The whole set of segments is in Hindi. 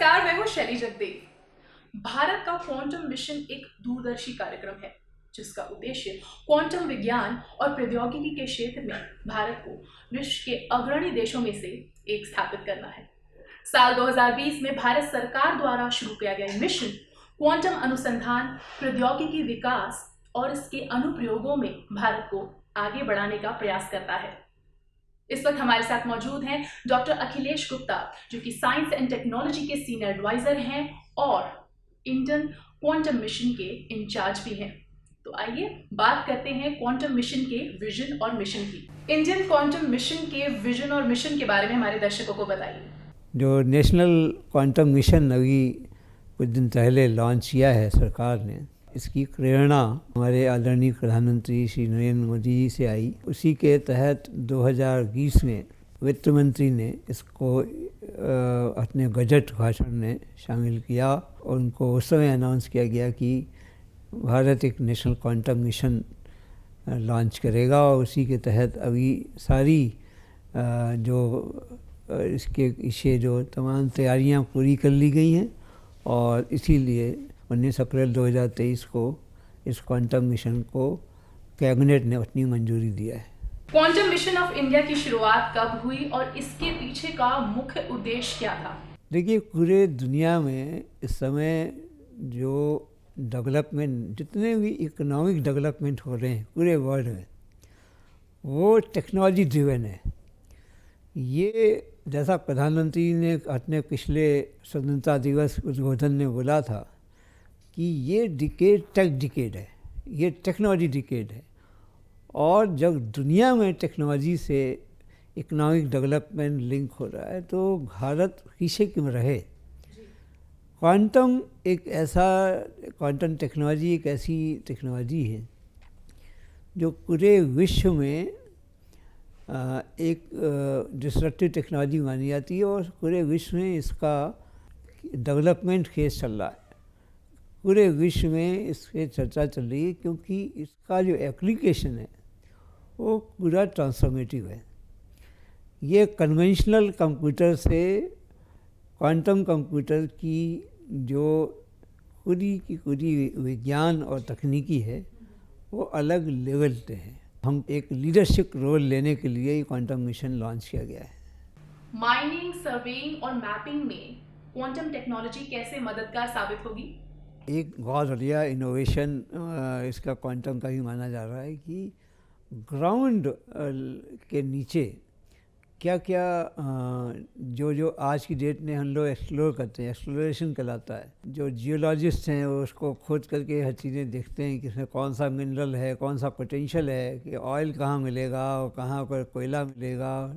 नमस्कार, मैं हूं शैली जगदेव। भारत का क्वांटम मिशन एक दूरदर्शी कार्यक्रम है जिसका उद्देश्य क्वांटम विज्ञान और प्रौद्योगिकी के क्षेत्र में भारत को विश्व के अग्रणी देशों में से एक स्थापित करना है। साल 2020 में भारत सरकार द्वारा शुरू किया गया मिशन क्वांटम अनुसंधान, प्रौद्योगिकी विकास और इसके अनुप्रयोगों में भारत को आगे बढ़ाने का प्रयास करता है। इस वक्त हमारे साथ मौजूद हैं डॉक्टर अखिलेश गुप्ता, जो कि साइंस एंड टेक्नोलॉजी के सीनियर एडवाइजर हैं और इंडियन क्वांटम मिशन के इंचार्ज भी हैं। तो आइए बात करते हैं क्वांटम मिशन के विजन और मिशन की। इंडियन क्वांटम मिशन के विजन और मिशन के बारे में हमारे दर्शकों को बताइए। जो नेशनल क्वांटम मिशन अभी कुछ दिन पहले लॉन्च किया है सरकार ने, इसकी प्रेरणा हमारे आदरणीय प्रधानमंत्री श्री नरेंद्र मोदी जी से आई। उसी के तहत 2020 में वित्त मंत्री ने इसको अपने बजट भाषण में शामिल किया और उनको उस समय अनाउंस किया गया कि भारत एक नेशनल क्वांटम मिशन लॉन्च करेगा और उसी के तहत अभी सारी जो इसके पीछे जो तमाम तैयारियां पूरी कर ली गई हैं और इसीलिए 19 अप्रैल 2023 को इस क्वांटम मिशन को कैबिनेट ने अपनी मंजूरी दिया है। क्वांटम मिशन ऑफ इंडिया की शुरुआत कब हुई और इसके पीछे का मुख्य उद्देश्य क्या था? देखिए, पूरे दुनिया में इस समय जो डेवलपमेंट, जितने भी इकोनॉमिक डेवलपमेंट हो रहे हैं पूरे वर्ल्ड में, वो टेक्नोलॉजी ड्रिवन है। ये जैसा प्रधानमंत्री ने अपने पिछले स्वतंत्रता दिवस उद्बोधन में बोला था कि ये डिकेड टेक डिकेड है, ये टेक्नोलॉजी डिकेड है। और जब दुनिया में टेक्नोलॉजी से इकोनॉमिक डेवलपमेंट लिंक हो रहा है तो भारत पीछे क्यों रहे। क्वांटम टेक्नोलॉजी एक ऐसी टेक्नोलॉजी है जो पूरे विश्व में एक डिस्ट्रक्टिव टेक्नोलॉजी मानी जाती है और पूरे विश्व में इसका डेवलपमेंट फेज चल रहा है। पूरे विश्व में इस पर चर्चा चल रही है क्योंकि इसका जो एप्लीकेशन है वो पूरा ट्रांसफॉर्मेटिव है। ये कन्वेंशनल कंप्यूटर से क्वांटम कंप्यूटर की जो पूरी की पूरी विज्ञान और तकनीकी है वो अलग लेवल पे है। हम एक लीडरशिप रोल लेने के लिए ये क्वांटम मिशन लॉन्च किया गया है। माइनिंग, सर्वेइंग और मैपिंग में क्वांटम टेक्नोलॉजी कैसे मददगार साबित होगी? एक बहुत बढ़िया इनोवेशन इसका क्वांटम का भी माना जा रहा है कि ग्राउंड के नीचे क्या क्या जो आज की डेट में हम लोग एक्सप्लोर करते हैं, एक्सप्लोरेशन कहलाता है। जो जियोलॉजिस्ट हैं वो उसको खोद करके हर चीज़ें देखते हैं कि इसमें कौन सा मिनरल है, कौन सा पोटेंशियल है, कि ऑयल कहाँ मिलेगा और कहाँ पर कोयला मिलेगा।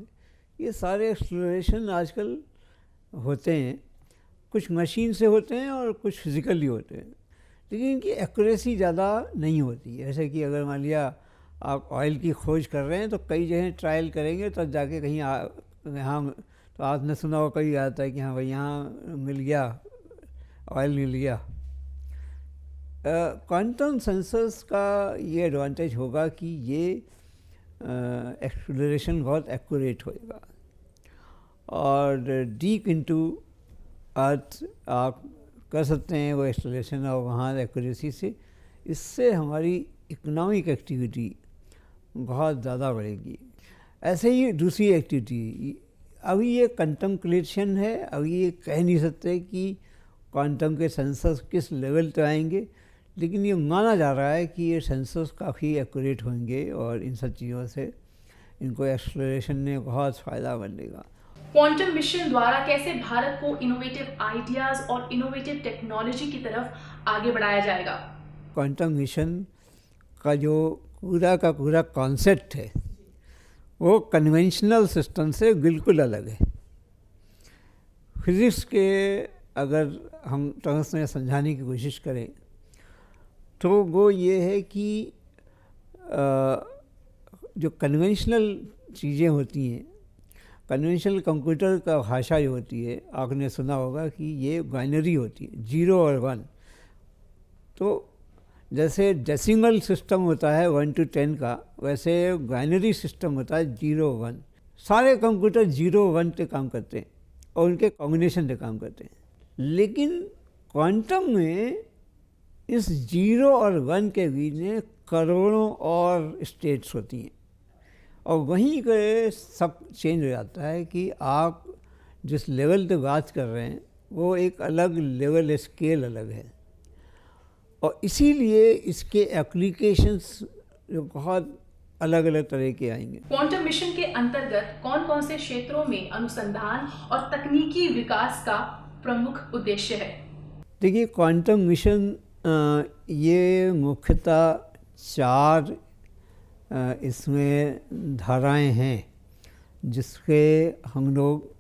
ये सारे एक्सप्लोरेशन आजकल होते हैं, कुछ मशीन से होते हैं और कुछ फिज़िकली होते हैं, लेकिन इनकी एक्यूरेसी ज़्यादा नहीं होती है। जैसे कि अगर मान लिया आप ऑयल की खोज कर रहे हैं तो कई जगह ट्रायल करेंगे तब जाके कहीं यहाँ, तो आपने सुना हो कहीं आता है कि हाँ भाई यहाँ मिल गया, ऑयल मिल गया। क्वांटम सेंसर्स का ये एडवांटेज होगा कि ये एक्सप्लोरेशन बहुत एक्यूरेट होएगा और डीप इनटू अर्थ आप कर सकते हैं वो एक्सप्लोरेशन और वहाँ एक्यूरेसी से। इससे हमारी इकोनॉमिक एक्टिविटी बहुत ज़्यादा बढ़ेगी। ऐसे ही दूसरी एक्टिविटी, अभी ये कंटेम्पलेशन है, अभी ये कह नहीं सकते कि क्वांटम के सेंसर्स किस लेवल पे आएंगे, लेकिन ये माना जा रहा है कि ये सेंसर्स काफ़ी एक्यूरेट होंगे और इन सब चीज़ों से इनको एक्सप्लोरेशन में बहुत फ़ायदा मिलेगा। क्वांटम मिशन द्वारा कैसे भारत को इनोवेटिव आइडियाज़ और इनोवेटिव टेक्नोलॉजी की तरफ आगे बढ़ाया जाएगा? क्वांटम मिशन का जो पूरा का पूरा कॉन्सेप्ट है वो कन्वेंशनल सिस्टम से बिल्कुल अलग है। फिज़िक्स के अगर हम टर्म्स में समझाने की कोशिश करें तो वो ये है कि जो कन्वेंशनल चीज़ें होती हैं, कन्वेंशनल कंप्यूटर का भाषा जो होती है, आपने सुना होगा कि ये बाइनरी होती है, 0 और 1। तो जैसे डेसिमल सिस्टम होता है 1 to 10 का, वैसे बाइनरी सिस्टम होता है 0 1। सारे कंप्यूटर 0 1 पे काम करते हैं और उनके कॉम्बिनेशन पे काम करते हैं। लेकिन क्वांटम में इस 0 और 1 के बीच में करोड़ों और स्टेट्स होती हैं, और वहीं के सब चेंज हो जाता है कि आप जिस लेवल पे बात कर रहे हैं वो एक अलग लेवल, स्केल अलग है, और इसीलिए इसके एप्लीकेशंस जो बहुत अलग अलग तरह के आएंगे। क्वांटम मिशन के अंतर्गत कौन कौन से क्षेत्रों में अनुसंधान और तकनीकी विकास का प्रमुख उद्देश्य है? देखिए, क्वांटम मिशन ये मुख्यतः 4 इसमें धाराएं हैं जिसके हम लोग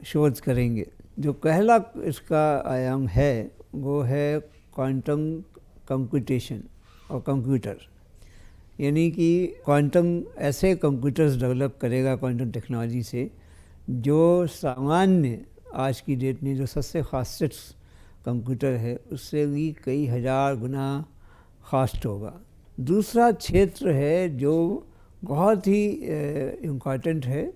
शोध करेंगे। जो पहला इसका आयाम है वो है क्वांटम कंप्यूटेशन और कंप्यूटर, यानी कि क्वांटम ऐसे कंप्यूटर्स डेवलप करेगा क्वांटम टेक्नोलॉजी से जो सामान्य आज की डेट में जो सबसे फास्टेस्ट कंप्यूटर है उससे भी कई हज़ार गुना फास्ट होगा। दूसरा क्षेत्र है जो बहुत ही इम्पॉर्टेंट है,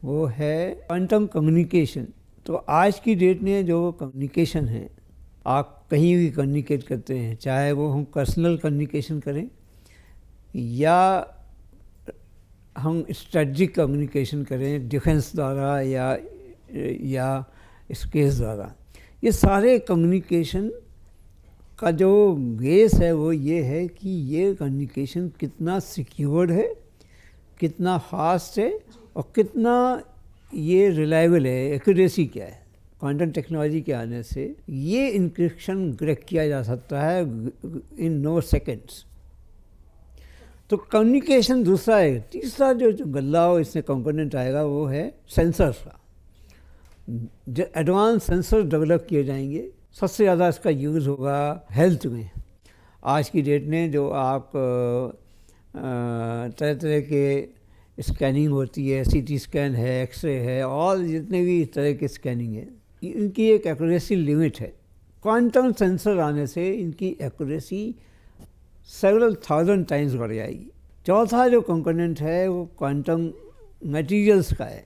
वो है क्वांटम कम्युनिकेशन। तो आज की डेट में जो कम्युनिकेशन है, आप कहीं भी कम्युनिकेट करते हैं, चाहे वो हम पर्सनल कम्युनिकेशन करें या हम स्ट्रेटजिक कम्युनिकेशन करें डिफेंस द्वारा या स्पेस द्वारा, ये सारे कम्युनिकेशन का जो बेस है वो ये है कि ये कम्युनिकेशन कितना सिक्योर्ड है, कितना फास्ट है और कितना ये रिलायबल है, एक्यूरेसी क्या है। क्वांटम टेक्नोलॉजी के आने से ये इंक्रिप्शन क्रैक किया जा सकता है इन नो सेकेंड्स। तो कम्युनिकेशन दूसरा है। तीसरा जो गल्ला हो इसमें कंपोनेंट आएगा वो है सेंसर्स का। जो एडवांस सेंसर डेवलप किए जाएंगे, सबसे ज़्यादा इसका यूज़ होगा हेल्थ में। आज की डेट में जो आप तरह तरह के स्कैनिंग होती है, सीटी स्कैन है, एक्सरे है, और जितने भी इस तरह के स्कैनिंग है, इनकी एक एक्यूरेसी लिमिट है। क्वांटम सेंसर आने से इनकी एक्यूरेसी सेवरल थाउजेंड टाइम्स बढ़ जाएगी। चौथा जो कंपोनेंट है वो क्वांटम मटेरियल्स का है।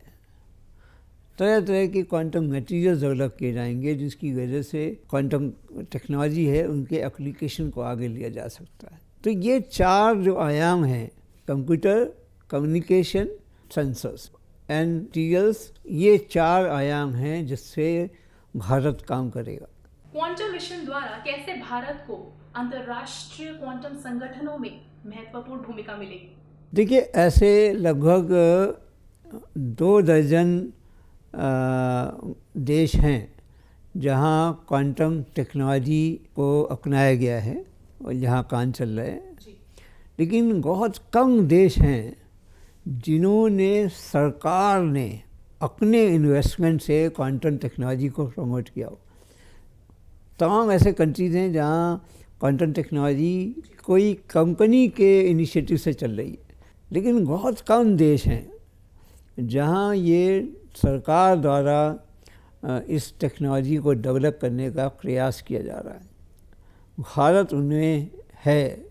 तरह तरह के क्वांटम मटेरियल्स डेवलप किए जाएंगे जिसकी वजह से क्वांटम टेक्नोलॉजी है उनके एप्लीकेशन को आगे लिया जा सकता है। तो ये 4 जो आयाम हैं, computer, communication, sensors and materials, ये 4 आयाम हैं जिससे भारत काम करेगा। क्वांटम मिशन द्वारा कैसे भारत को अंतर्राष्ट्रीय क्वांटम संगठनों में महत्वपूर्ण भूमिका मिलेगी? देखिए, ऐसे लगभग 2 दर्जन देश हैं जहाँ क्वांटम टेक्नोलॉजी को अपनाया गया है और जहाँ काम चल रहा है, लेकिन बहुत कम देश हैं जिन्होंने सरकार ने अपने इन्वेस्टमेंट से क्वांटम टेक्नोलॉजी को प्रमोट किया हो। तमाम ऐसे कंट्रीज़ हैं जहाँ क्वांटम टेक्नोलॉजी कोई कंपनी के इनिशिएटिव से चल रही है, लेकिन बहुत कम देश हैं जहाँ ये सरकार द्वारा इस टेक्नोलॉजी को डेवलप करने का प्रयास किया जा रहा है। भारत उनमें है,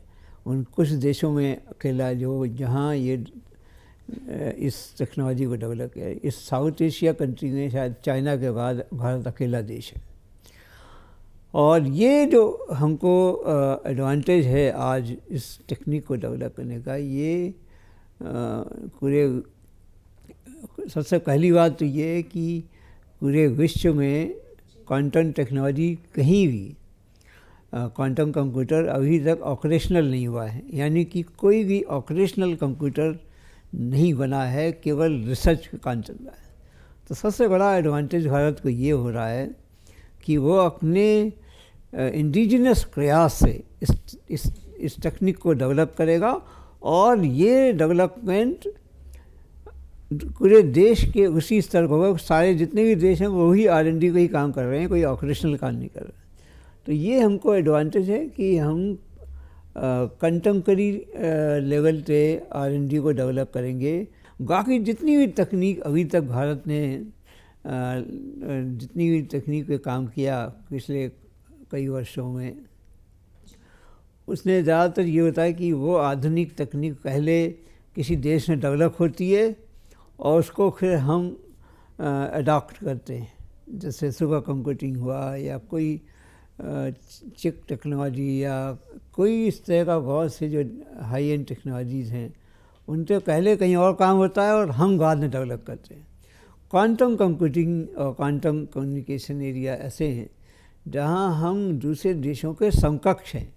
उन कुछ देशों में अकेला जो जहाँ ये इस टेक्नोलॉजी को डेवलप किया है। इस साउथ एशिया कंट्री में शायद चाइना के बाद भारत अकेला देश है। और ये जो हमको एडवांटेज है आज इस टेक्निक को डेवलप करने का, ये पूरे सबसे पहली बात तो ये है कि पूरे विश्व में क्वांटम टेक्नोलॉजी कहीं भी क्वांटम कंप्यूटर अभी तक ऑपरेशनल नहीं हुआ है, यानी कि कोई भी ऑपरेशनल कंप्यूटर नहीं बना है, केवल रिसर्च का काम चल रहा है। तो सबसे बड़ा एडवांटेज भारत को ये हो रहा है कि वो अपने इंडिजिनस प्रयास से इस टेक्निक को डेवलप करेगा, और ये डेवलपमेंट पूरे देश के उसी स्तर पर होगा। सारे जितने भी देश हैं वो वही R&D का ही काम कर रहे हैं, कोई ऑपरेशनल काम नहीं कर रहे। तो ये हमको एडवांटेज है कि हम कंटेम्परेरी लेवल पे R&D को डेवलप करेंगे। बाकी जितनी भी तकनीक अभी तक भारत ने जितनी भी तकनीक पे काम किया पिछले कई वर्षों में, उसने ज़्यादातर ये होता है कि वो आधुनिक तकनीक पहले किसी देश में डेवलप होती है और उसको फिर हम अडॉप्ट करते हैं। जैसे सुपर कंप्यूटिंग हुआ या कोई चिप टेक्नोलॉजी या कोई इस तरह का बहुत से जो हाई एंड टेक्नोलॉजीज़ हैं, उनसे पहले कहीं और काम होता है और हम बाद में डेवलप करते हैं। क्वांटम कंप्यूटिंग और क्वांटम कम्युनिकेशन एरिया ऐसे हैं जहां हम दूसरे देशों के समकक्ष हैं।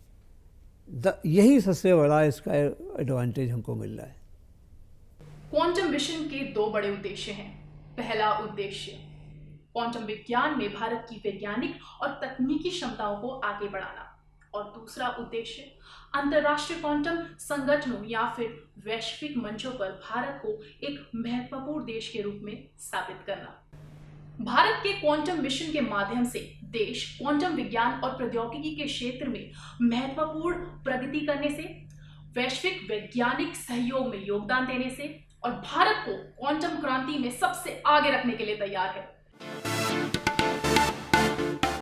यही सबसे बड़ा इसका एडवांटेज हमको मिल रहा है। क्वांटम मिशन के दो बड़े उद्देश्य हैं। पहला उद्देश्य क्वांटम विज्ञान में भारत की वैज्ञानिक और तकनीकी क्षमताओं को आगे बढ़ाना, और दूसरा उद्देश्य अंतर्राष्ट्रीय क्वांटम संगठनों या फिर वैश्विक मंचों पर भारत को एक महत्वपूर्ण देश के रूप में साबित करना। भारत के क्वांटम मिशन के माध्यम से देश क्वांटम विज्ञान और प्रौद्योगिकी के क्षेत्र में महत्वपूर्ण प्रगति करने से, वैश्विक वैज्ञानिक सहयोग में योगदान देने से और भारत को क्वांटम क्रांति में सबसे आगे रखने के लिए तैयार है।